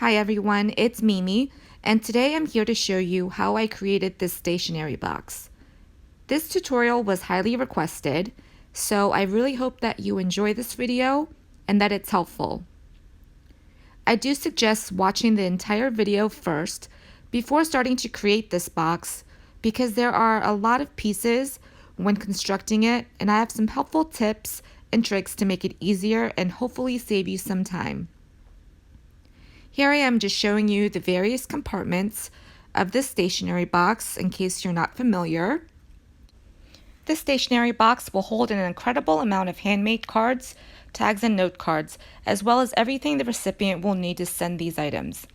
Hi everyone, it's Mimi, and today I'm here to show you how I created this stationery box. This tutorial was highly requested, so I really hope that you enjoy this video and that it's helpful. I do suggest watching the entire video first before starting to create this box because there are a lot of pieces when constructing it, and I have some helpful tips and tricks to make it easier and hopefully save you some time. Here I am just showing you the various compartments of this stationery box in case you're not familiar. This stationery box will hold an incredible amount of handmade cards, tags, and note cards, as well as everything the recipient will need to send these items.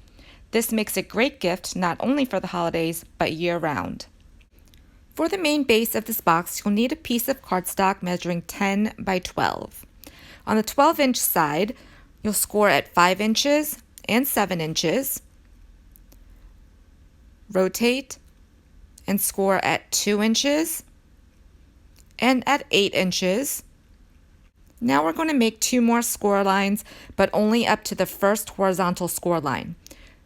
This makes a great gift not only for the holidays, but year-round. For the main base of this box, you'll need a piece of cardstock measuring 10 by 12. On the 12-inch side, you'll score at 5 inches and 7 inches, rotate and score at 2 inches and at 8 inches. Now we're going to make 2 more score lines, but only up to the first horizontal score line.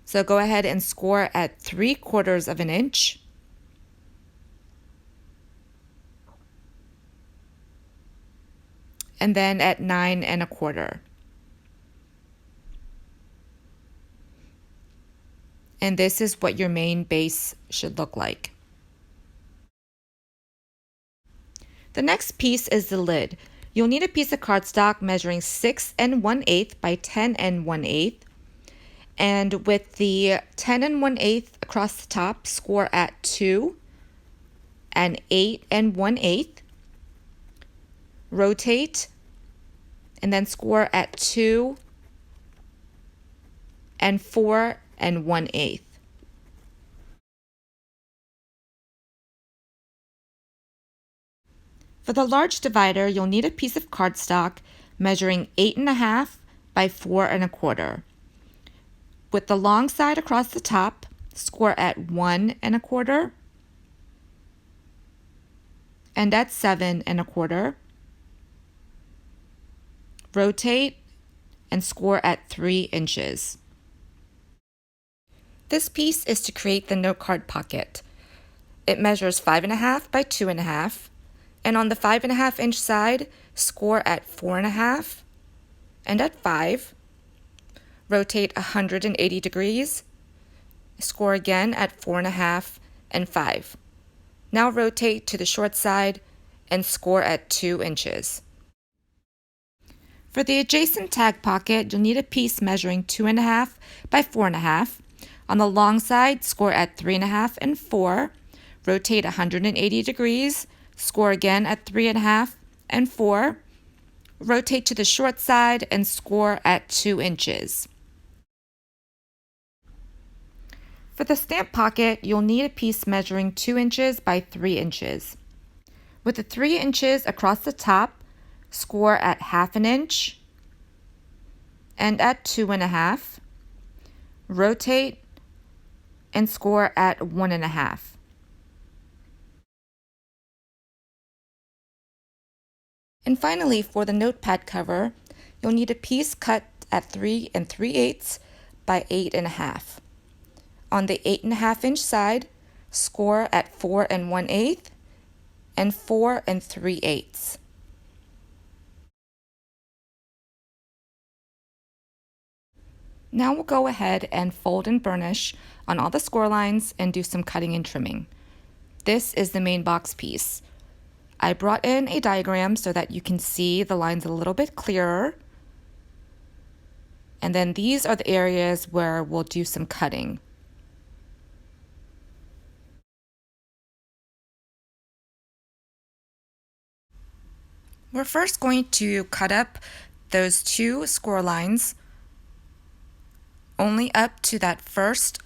So go ahead and score at 3/4 of an inch, and then at 9 1/4. And this is what your main base should look like. The next piece is the lid. You'll need a piece of cardstock measuring 6 1/8 by 10 1/8. And with the 10 1/8 across the top, score at 2 and 8 1/8. Rotate and then score at 2 and 4 1/8. For the large divider, you'll need a piece of cardstock measuring 8 1/2 by 4 1/4. With the long side across the top, score at 1 1/4 and at 7 1/4. Rotate and score at 3 inches. This piece is to create the note card pocket. It measures 5 1/2 by 2 1/2, and on the 5 1/2 inch side, score at 4 1/2 and at 5. Rotate 180 degrees, score again at 4 1/2 and 5. Now rotate to the short side and score at 2 inches. For the adjacent tag pocket, you'll need a piece measuring 2 1/2 by 4 1/2. On the long side, score at 3 1/2 and 4. Rotate 180 degrees, score again at 3 1/2 and 4. Rotate to the short side and score at 2 inches. For the stamp pocket, you'll need a piece measuring 2 inches by 3 inches. With the 3 inches across the top, score at 1/2 inch and at 2 1/2. Rotate and score at 1 1/2. And finally, for the notepad cover, you'll need a piece cut at 3 3/8 by 8 1/2. On the 8 1/2 inch side, score at 4 1/8 and 4 3/8. Now we'll go ahead and fold and burnish on all the score lines and do some cutting and trimming. This is the main box piece. I brought in a diagram so that you can see the lines a little bit clearer. And then these are the areas where we'll do some cutting. We're first going to cut up those 2 score lines only up to that first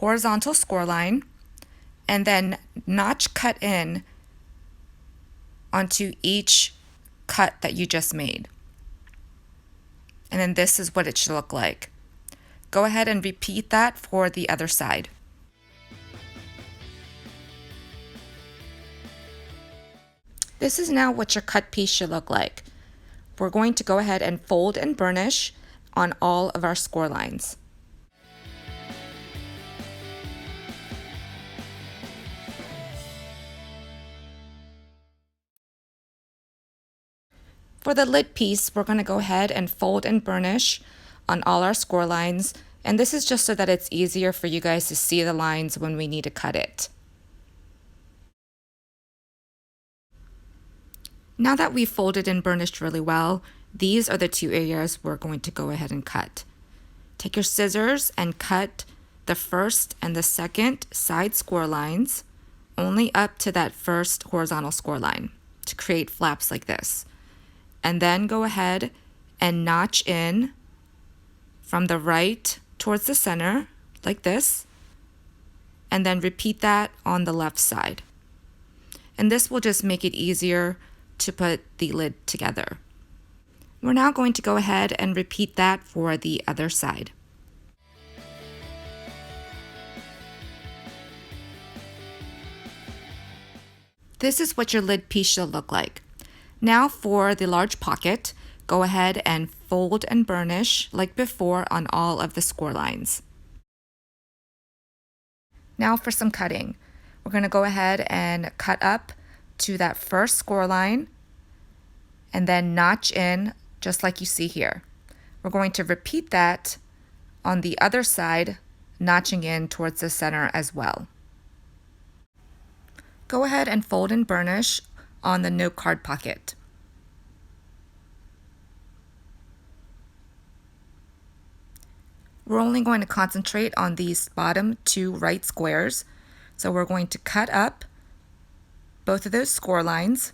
horizontal score line, and then notch cut in onto each cut that you just made. And then this is what it should look like. Go ahead and repeat that for the other side. This is now what your cut piece should look like. We're going to go ahead and fold and burnish on all of our score lines. For the lid piece, we're going to go ahead and fold and burnish on all our score lines, and this is just so that it's easier for you guys to see the lines when we need to cut it. Now that we've folded and burnished really well, these are the two areas we're going to go ahead and cut. Take your scissors and cut the first and the second side score lines only up to that first horizontal score line to create flaps like this. And then go ahead and notch in from the right towards the center like this, and then repeat that on the left side. And this will just make it easier to put the lid together. We're now going to go ahead and repeat that for the other side. This is what your lid piece should look like. Now for the large pocket, go ahead and fold and burnish like before on all of the score lines. Now for some cutting. We're going to go ahead and cut up to that first score line and then notch in just like you see here. We're going to repeat that on the other side, notching in towards the center as well. Go ahead and fold and burnish on the note card pocket. We're only going to concentrate on these bottom two right squares. So we're going to cut up both of those score lines,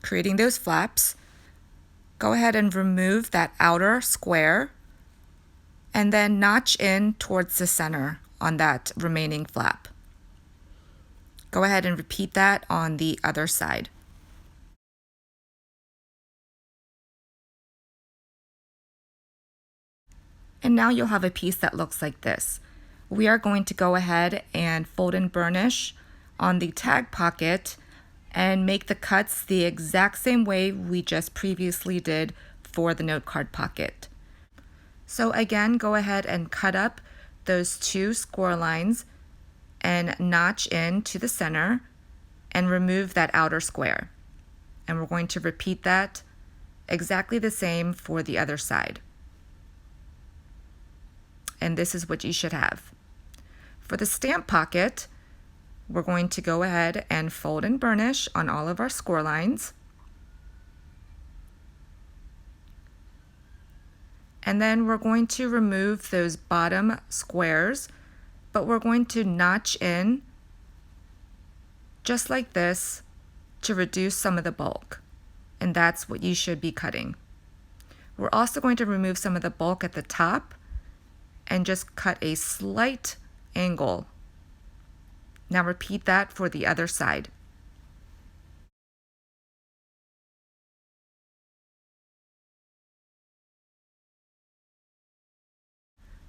creating those flaps. Go ahead and remove that outer square and then notch in towards the center on that remaining flap. Go ahead and repeat that on the other side. And now you'll have a piece that looks like this. We are going to go ahead and fold and burnish on the tag pocket and make the cuts the exact same way we just previously did for the note card pocket. So again, go ahead and cut up those two score lines and notch in to the center and remove that outer square. And we're going to repeat that exactly the same for the other side. And this is what you should have. For the stamp pocket, we're going to go ahead and fold and burnish on all of our score lines. And then we're going to remove those bottom squares, but we're going to notch in just like this to reduce some of the bulk. And that's what you should be cutting. We're also going to remove some of the bulk at the top and just cut a slight angle. Now repeat that for the other side.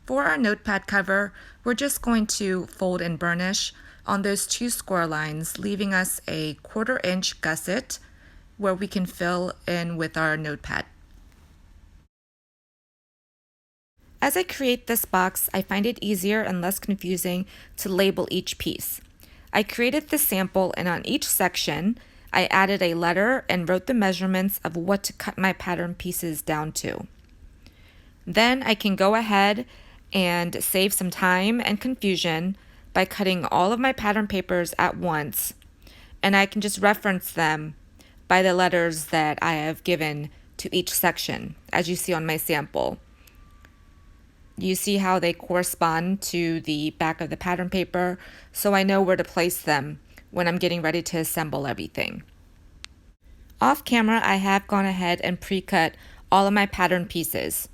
For our notepad cover, we're just going to fold and burnish on those two score lines, leaving us a 1/4 inch gusset where we can fill in with our notepad. As I create this box, I find it easier and less confusing to label each piece. I created the sample, and on each section, I added a letter and wrote the measurements of what to cut my pattern pieces down to. Then I can go ahead and save some time and confusion by cutting all of my pattern papers at once, and I can just reference them by the letters that I have given to each section, as you see on my sample. You see how they correspond to the back of the pattern paper, so I know where to place them when I'm getting ready to assemble everything. Off camera, I have gone ahead and pre-cut all of my pattern pieces.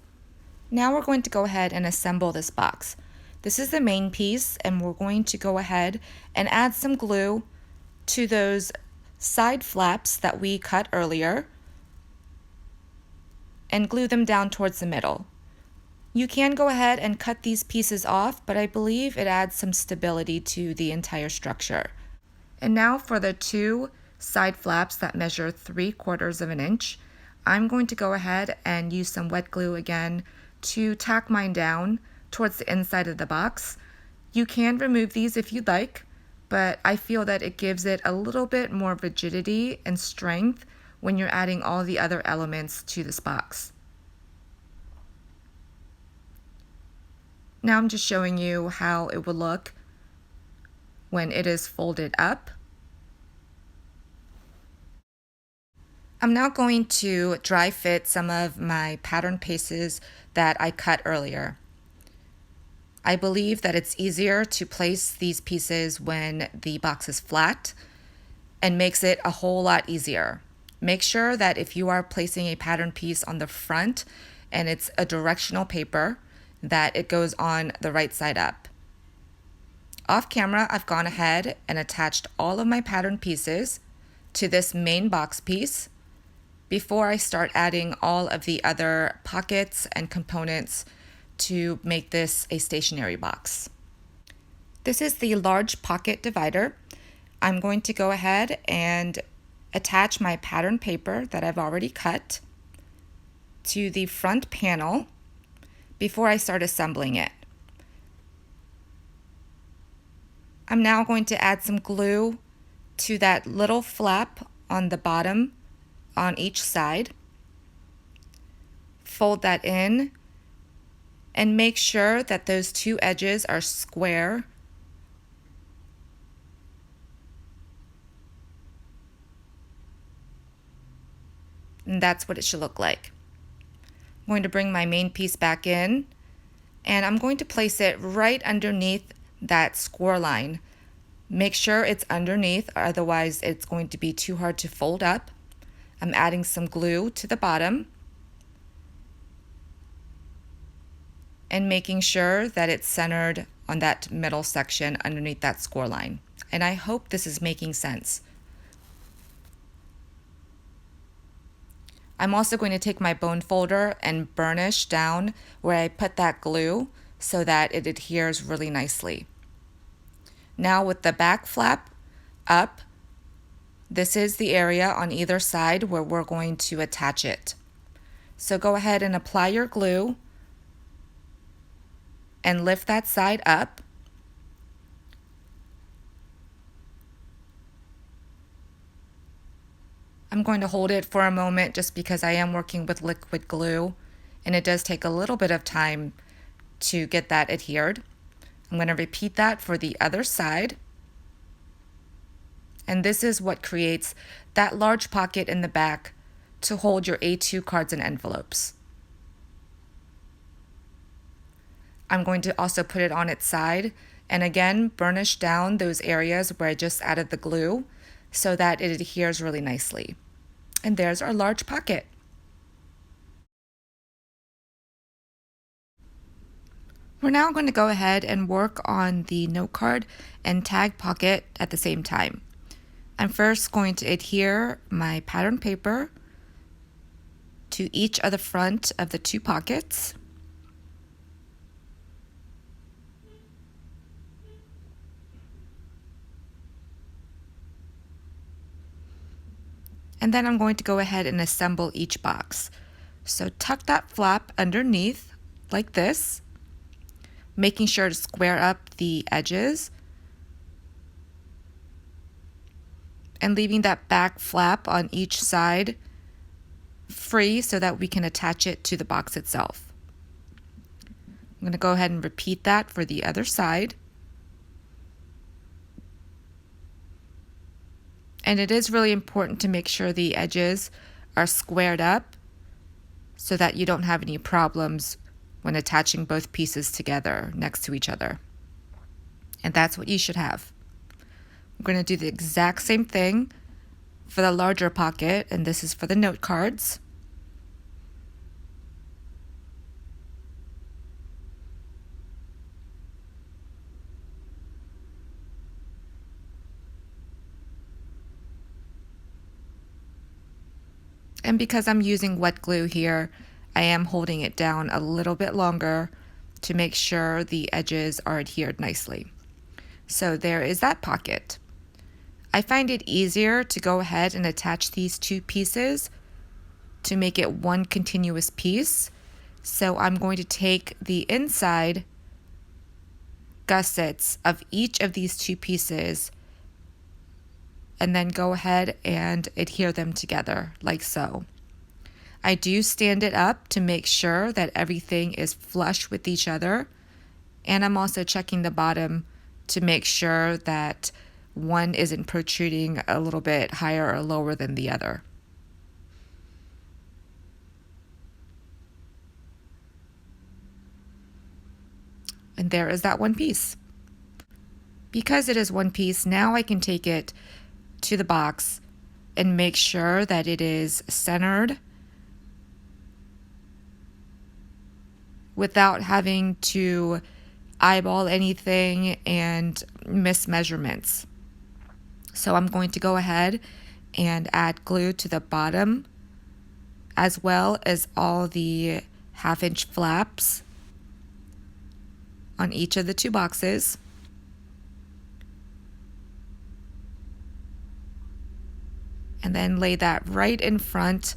Now we're going to go ahead and assemble this box. This is the main piece, and we're going to go ahead and add some glue to those side flaps that we cut earlier and glue them down towards the middle. You can go ahead and cut these pieces off, but I believe it adds some stability to the entire structure. And now for the two side flaps that measure 3/4 inch, I'm going to go ahead and use some wet glue again to tack mine down towards the inside of the box. You can remove these if you'd like, but I feel that it gives it a little bit more rigidity and strength when you're adding all the other elements to this box. Now I'm just showing you how it would look when it is folded up. I'm now going to dry fit some of my pattern pieces that I cut earlier. I believe that it's easier to place these pieces when the box is flat and makes it a whole lot easier. Make sure that if you are placing a pattern piece on the front and it's a directional paper, that it goes on the right side up. Off camera, I've gone ahead and attached all of my pattern pieces to this main box piece before I start adding all of the other pockets and components to make this a stationery box. This is the large pocket divider. I'm going to go ahead and attach my pattern paper that I've already cut to the front panel before I start assembling it. I'm now going to add some glue to that little flap on the bottom on each side. Fold that in and make sure that those two edges are square. And that's what it should look like. I'm going to bring my main piece back in and I'm going to place it right underneath that score line. Make sure it's underneath, otherwise it's going to be too hard to fold up. I'm adding some glue to the bottom and making sure that it's centered on that middle section underneath that score line. And I hope this is making sense. I'm also going to take my bone folder and burnish down where I put that glue so that it adheres really nicely. Now with the back flap up, this is the area on either side where we're going to attach it. So go ahead and apply your glue and lift that side up. I'm going to hold it for a moment just because I am working with liquid glue and it does take a little bit of time to get that adhered. I'm going to repeat that for the other side. And this is what creates that large pocket in the back to hold your A2 cards and envelopes. I'm going to also put it on its side and again burnish down those areas where I just added the glue so that it adheres really nicely. And there's our large pocket. We're now going to go ahead and work on the note card and tag pocket at the same time. I'm first going to adhere my pattern paper to each of the front of the two pockets. And then I'm going to go ahead and assemble each box. So tuck that flap underneath like this, making sure to square up the edges and leaving that back flap on each side free so that we can attach it to the box itself. I'm going to go ahead and repeat that for the other side. And it is really important to make sure the edges are squared up so that you don't have any problems when attaching both pieces together next to each other. And that's what you should have. I'm going to do the exact same thing for the larger pocket, and this is for the note cards. And because I'm using wet glue here, I am holding it down a little bit longer to make sure the edges are adhered nicely. So there is that pocket. I find it easier to go ahead and attach these two pieces to make it one continuous piece. So I'm going to take the inside gussets of each of these two pieces and then go ahead and adhere them together like so. I do stand it up to make sure that everything is flush with each other, and I'm also checking the bottom to make sure that one isn't protruding a little bit higher or lower than the other. And there is that one piece. Because it is one piece, now I can take it to the box and make sure that it is centered without having to eyeball anything and miss measurements. So I'm going to go ahead and add glue to the bottom as well as all the 1/2-inch flaps on each of the two boxes. And then lay that right in front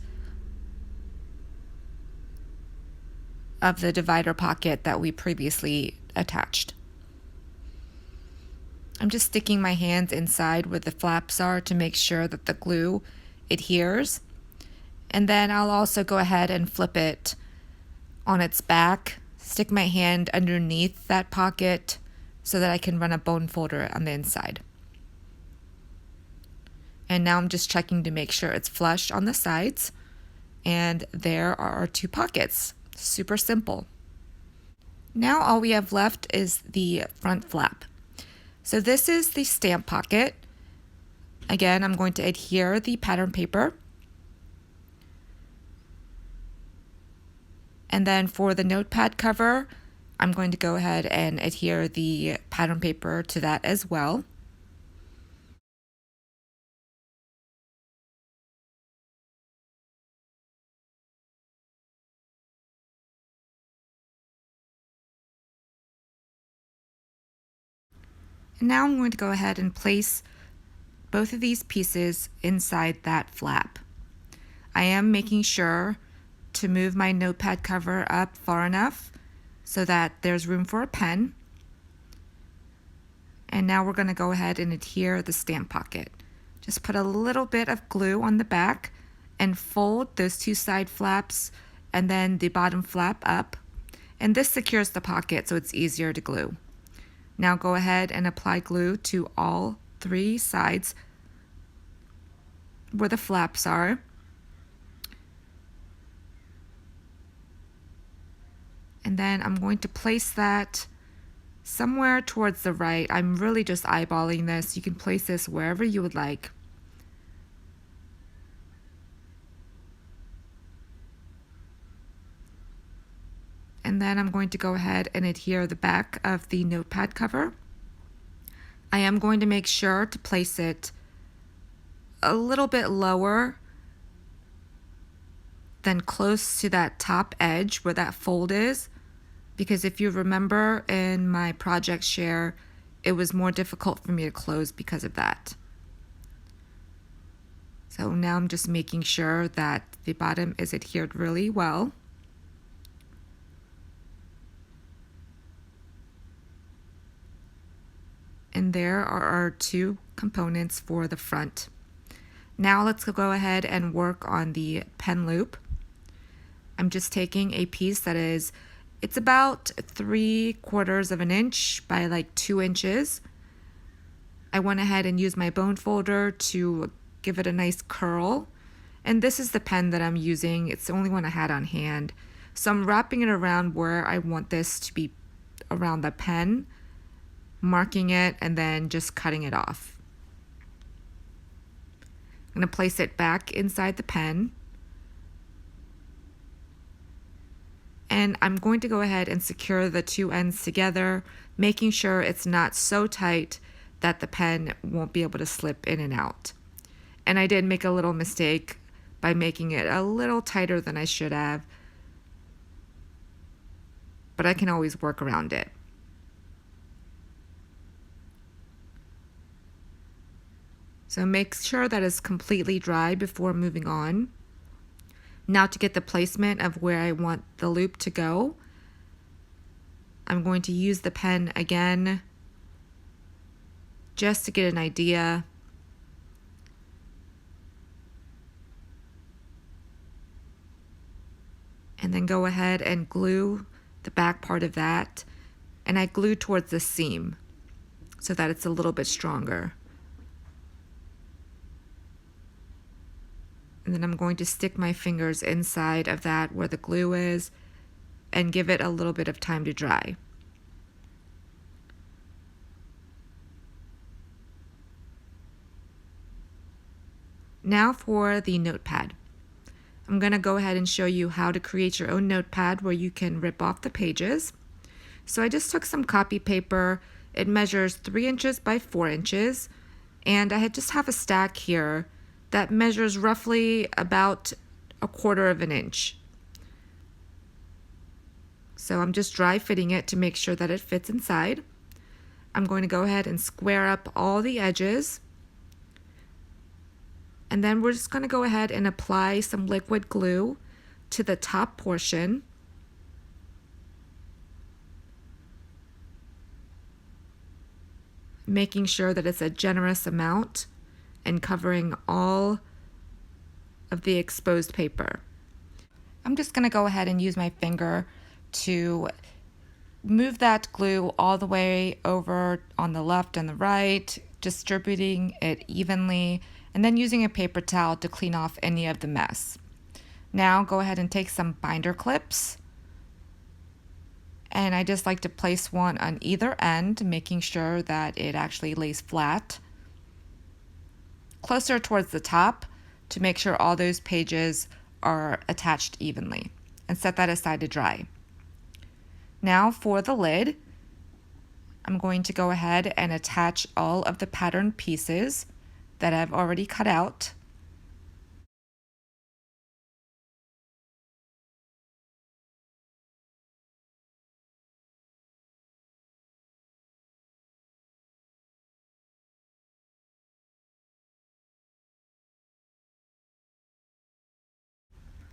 of the divider pocket that we previously attached. I'm just sticking my hands inside where the flaps are to make sure that the glue adheres. And then I'll also go ahead and flip it on its back, stick my hand underneath that pocket so that I can run a bone folder on the inside. And now I'm just checking to make sure it's flush on the sides. And there are our two pockets. Super simple. Now all we have left is the front flap. So this is the stamp pocket. Again, I'm going to adhere the pattern paper. And then for the notepad cover, I'm going to go ahead and adhere the pattern paper to that as well. And now I'm going to go ahead and place both of these pieces inside that flap. I am making sure to move my notepad cover up far enough so that there's room for a pen. And now we're going to go ahead and adhere the stamp pocket. Just put a little bit of glue on the back and fold those two side flaps and then the bottom flap up. And this secures the pocket so it's easier to glue. Now go ahead and apply glue to all three sides where the flaps are. And then I'm going to place that somewhere towards the right. I'm really just eyeballing this. You can place this wherever you would like. And then I'm going to go ahead and adhere the back of the notepad cover. I am going to make sure to place it a little bit lower than close to that top edge where that fold is, because if you remember in my project share, it was more difficult for me to close because of that. So now I'm just making sure that the bottom is adhered really well. And there are our two components for the front. Now let's go ahead and work on the pen loop. I'm just taking a piece that is, it's about 3/4 of an inch by like 2 inches. I went ahead and used my bone folder to give it a nice curl. And this is the pen that I'm using. It's the only one I had on hand. So I'm wrapping it around where I want this to be around the pen, marking it, and then just cutting it off. I'm going to place it back inside the pen. And I'm going to go ahead and secure the two ends together, making sure it's not so tight that the pen won't be able to slip in and out. And I did make a little mistake by making it a little tighter than I should have, but I can always work around it. So make sure that it's completely dry before moving on. Now to get the placement of where I want the loop to go, I'm going to use the pen again just to get an idea. and then go ahead and glue the back part of that, and I glue towards the seam so that it's a little bit stronger. And then I'm going to stick my fingers inside of that where the glue is and give it a little bit of time to dry. Now for the notepad. I'm going to go ahead and show you how to create your own notepad where you can rip off the pages. So I just took some copy paper. It measures 3 inches by 4 inches, and I just have a stack here that measures roughly about 1/4 of an inch. So I'm just dry fitting it to make sure that it fits inside. I'm going to go ahead and square up all the edges. And then we're just going to go ahead and apply some liquid glue to the top portion. Making sure that it's a generous amount and covering all of the exposed paper. I'm just going to go ahead and use my finger to move that glue all the way over on the left and the right, distributing it evenly, and then using a paper towel to clean off any of the mess. Now go ahead and take some binder clips, and I just like to place one on either end, making sure that it actually lays flat, closer towards the top to make sure all those pages are attached evenly, and set that aside to dry. Now for the lid, I'm going to go ahead and attach all of the pattern pieces that I've already cut out.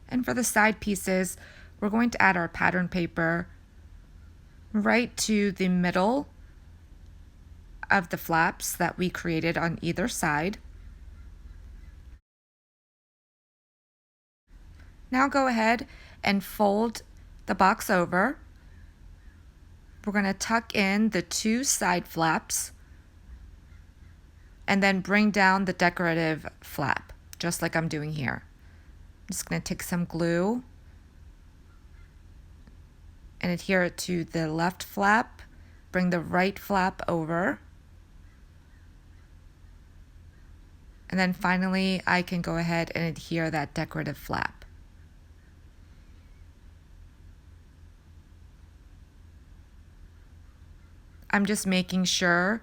And for the side pieces, we're going to add our pattern paper right to the middle of the flaps that we created on either side. Now go ahead and fold the box over. We're going to tuck in the 2 side flaps and then bring down the decorative flap, just like I'm doing here. I'm just going to take some glue and adhere it to the left flap, bring the right flap over, and then finally I can go ahead and adhere that decorative flap. I'm just making sure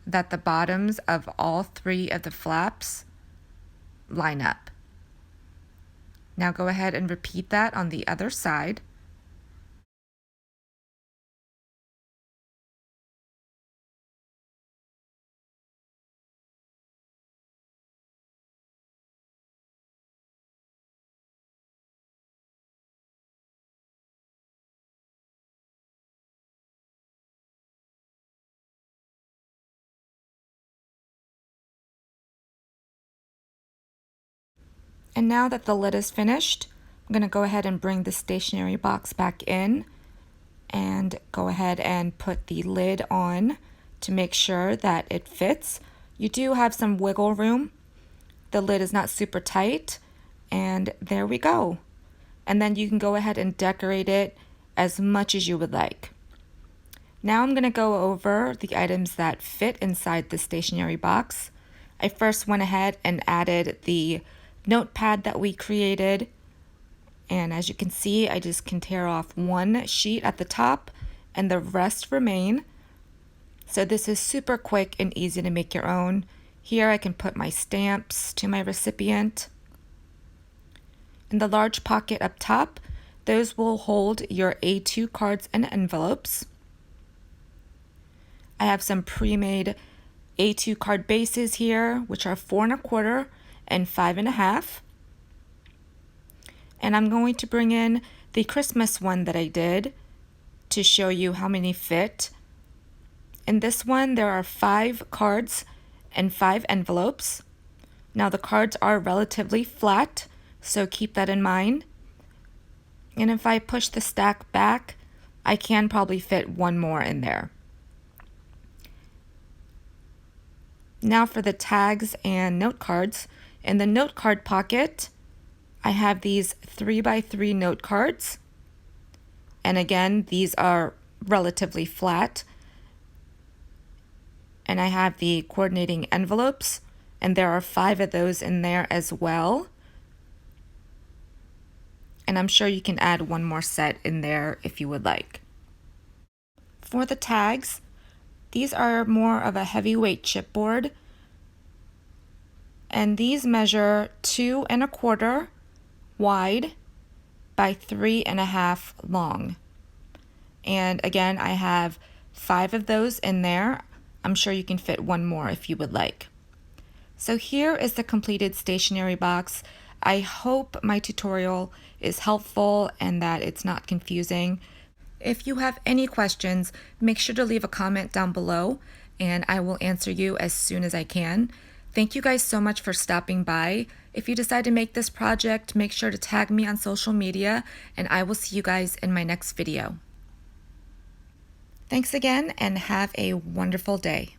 that the bottoms of all 3 of the flaps line up. Now go ahead and repeat that on the other side. And now that the lid is finished, I'm going to go ahead and bring the stationery box back in and go ahead and put the lid on to make sure that it fits. You do have some wiggle room. The lid is not super tight, and there we go. And then you can go ahead and decorate it as much as you would like. Now I'm going to go over the items that fit inside the stationery box. I first went ahead and added the notepad that we created, and as you can see, I just can tear off 1 sheet at the top and the rest remain. So this is super quick and easy to make your own. Here I can put my stamps to my recipient. In the large pocket up top, those will hold your A2 cards and envelopes. I have some pre-made A2 card bases here, which are 4 1/4 and 5 1/2. And I'm going to bring in the Christmas one that I did to show you how many fit. In this one, there are 5 cards and 5 envelopes. Now the cards are relatively flat, so keep that in mind. And if I push the stack back, I can probably fit one more in there. Now for the tags and note cards. In the note card pocket, I have these 3x3 note cards. And again, these are relatively flat. And I have the coordinating envelopes, and there are 5 of those in there as well. And I'm sure you can add one more set in there if you would like. For the tags, these are more of a heavyweight chipboard, and these measure 2 1/4 wide by 3 1/2 long. And again, I have 5 of those in there. I'm sure you can fit one more if you would like. So here is the completed stationery box. I hope my tutorial is helpful and that it's not confusing. If you have any questions, make sure to leave a comment down below and I will answer you as soon as I can. Thank you guys so much for stopping by. If you decide to make this project, make sure to tag me on social media and I will see you guys in my next video. Thanks again and have a wonderful day.